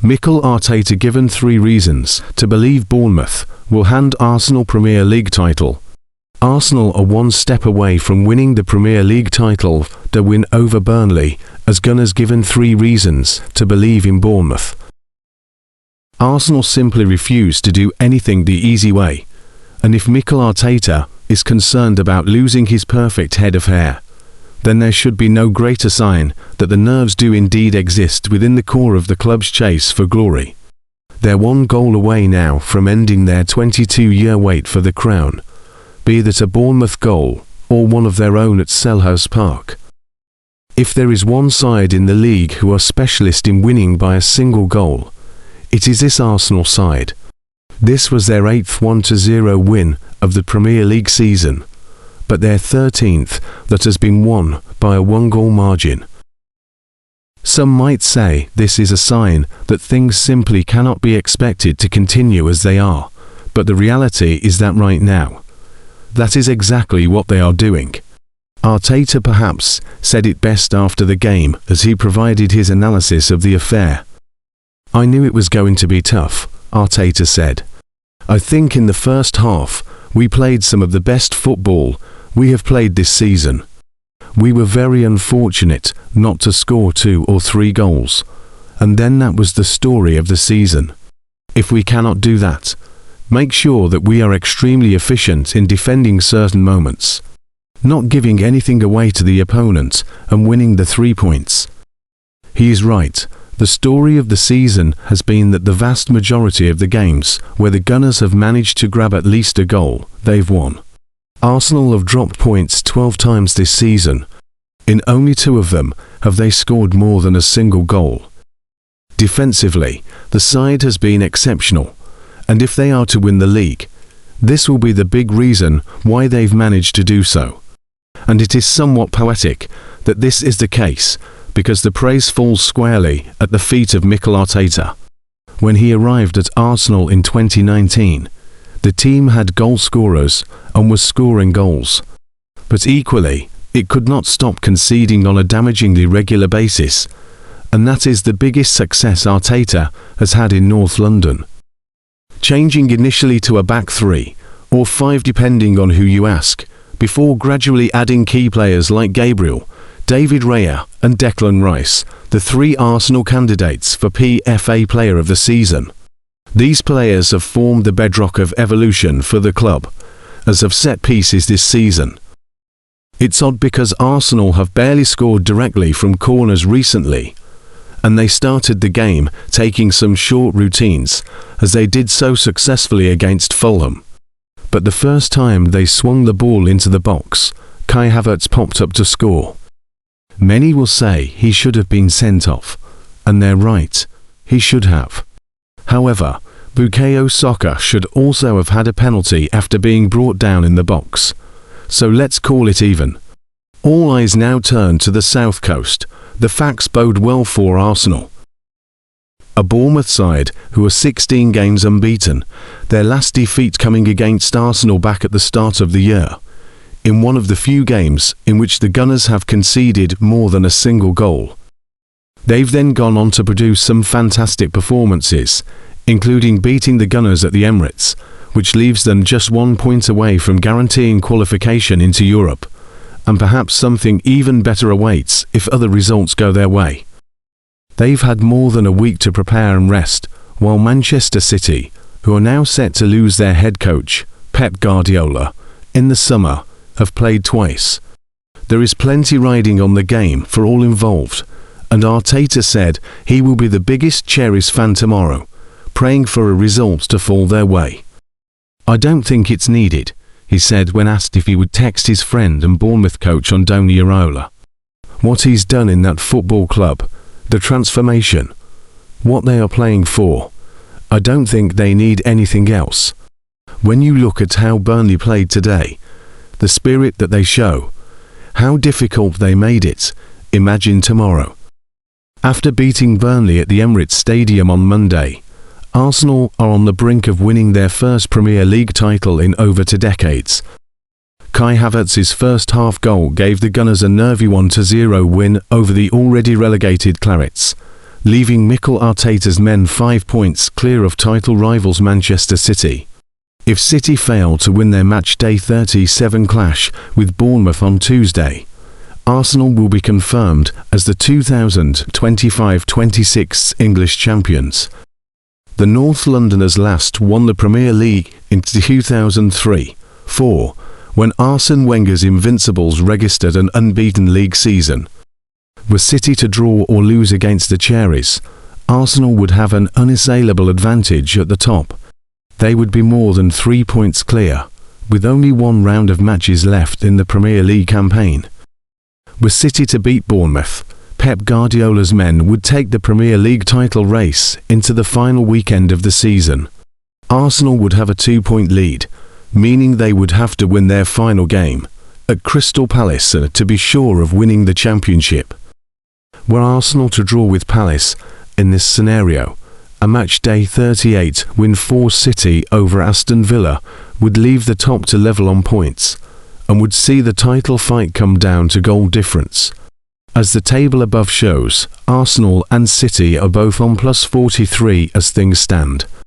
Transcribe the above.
Mikel Arteta given 3 reasons to believe Bournemouth will hand Arsenal Premier League title. Arsenal are 1 step away from winning the Premier League title, the win over Burnley, as Gunners given 3 reasons to believe in Bournemouth. Arsenal simply refuse to do anything the easy way, and if Mikel Arteta is concerned about losing his perfect head of hair, then there should be no greater sign that the nerves do indeed exist within the core of the club's chase for glory. They're 1 goal away now from ending their 22-year wait for the crown, be that a Bournemouth goal or one of their own at Selhurst Park. If there is one side in the league who are specialist in winning by a single goal, it is this Arsenal side. This was their 8th 1-0 win of the Premier League season, but their 13th that has been won by a 1-goal margin. Some might say this is a sign that things simply cannot be expected to continue as they are, but the reality is that right now, that is exactly what they are doing. Arteta perhaps said it best after the game as he provided his analysis of the affair. "I knew it was going to be tough," Arteta said. "I think in the first half, we played some of the best football we have played this season. We were very unfortunate not to score 2 or 3 goals, and then that was the story of the season. If we cannot do that, make sure that we are extremely efficient in defending certain moments, not giving anything away to the opponent and winning the 3 points." He is right. The story of the season has been that the vast majority of the games where the Gunners have managed to grab at least a goal, they've won. Arsenal have dropped points 12 times this season. In only 2 of them have they scored more than a single goal. Defensively, the side has been exceptional, and if they are to win the league, this will be the big reason why they've managed to do so. And it is somewhat poetic that this is the case, because the praise falls squarely at the feet of Mikel Arteta. When he arrived at Arsenal in 2019, the team had goal scorers and was scoring goals. But equally, it could not stop conceding on a damagingly regular basis, and that is the biggest success Arteta has had in North London. Changing initially to a back 3, or 5 depending on who you ask, before gradually adding key players like Gabriel, David Raya and Declan Rice, the 3 Arsenal candidates for PFA Player of the Season. These players have formed the bedrock of evolution for the club, as have set pieces this season. It's odd because Arsenal have barely scored directly from corners recently, and they started the game taking some short routines, as they did so successfully against Fulham. But the first time they swung the ball into the box, Kai Havertz popped up to score. Many will say he should have been sent off, and they're right, he should have. However, Bukayosaka should also have had a penalty after being brought down in the box. So let's call it even. All eyes now turn to the south coast. The facts bode well for Arsenal. A Bournemouth side who are 16 games unbeaten, their last defeat coming against Arsenal back at the start of the year, in one of the few games in which the Gunners have conceded more than a single goal. They've then gone on to produce some fantastic performances, including beating the Gunners at the Emirates, which leaves them just 1 point away from guaranteeing qualification into Europe, and perhaps something even better awaits if other results go their way. They've had more than a week to prepare and rest, while Manchester City, who are now set to lose their head coach, Pep Guardiola, in the summer, have played twice. There is plenty riding on the game for all involved, and Arteta said he will be the biggest Cherries fan tomorrow, praying for a result to fall their way. "I don't think it's needed," he said when asked if he would text his friend and Bournemouth coach Andoni Iraola. What he's done in that football club, the transformation, what they are playing for, I don't think they need anything else. When you look at how Burnley played today, the spirit that they show, how difficult they made it, imagine tomorrow. After beating Burnley at the Emirates Stadium on Monday, Arsenal are on the brink of winning their first Premier League title in over 2 decades. Kai Havertz's first half goal gave the Gunners a nervy 1-0 win over the already relegated Clarets, leaving Mikel Arteta's men 5 points clear of title rivals Manchester City. If City fail to win their matchday 37 clash with Bournemouth on Tuesday, Arsenal will be confirmed as the 2025-26 English champions. The North Londoners last won the Premier League in 2003-04, when Arsene Wenger's Invincibles registered an unbeaten league season. Were City to draw or lose against the Cherries, Arsenal would have an unassailable advantage at the top. They would be more than 3 points clear, with only one round of matches left in the Premier League campaign. Were City to beat Bournemouth, Pep Guardiola's men would take the Premier League title race into the final weekend of the season. Arsenal would have a 2-point lead, meaning they would have to win their final game at Crystal Palace to be sure of winning the championship. Were Arsenal to draw with Palace in this scenario, a matchday 38 win for City over Aston Villa would leave the top to level on points, and would see the title fight come down to goal difference. As the table above shows, Arsenal and City are both on +43 as things stand.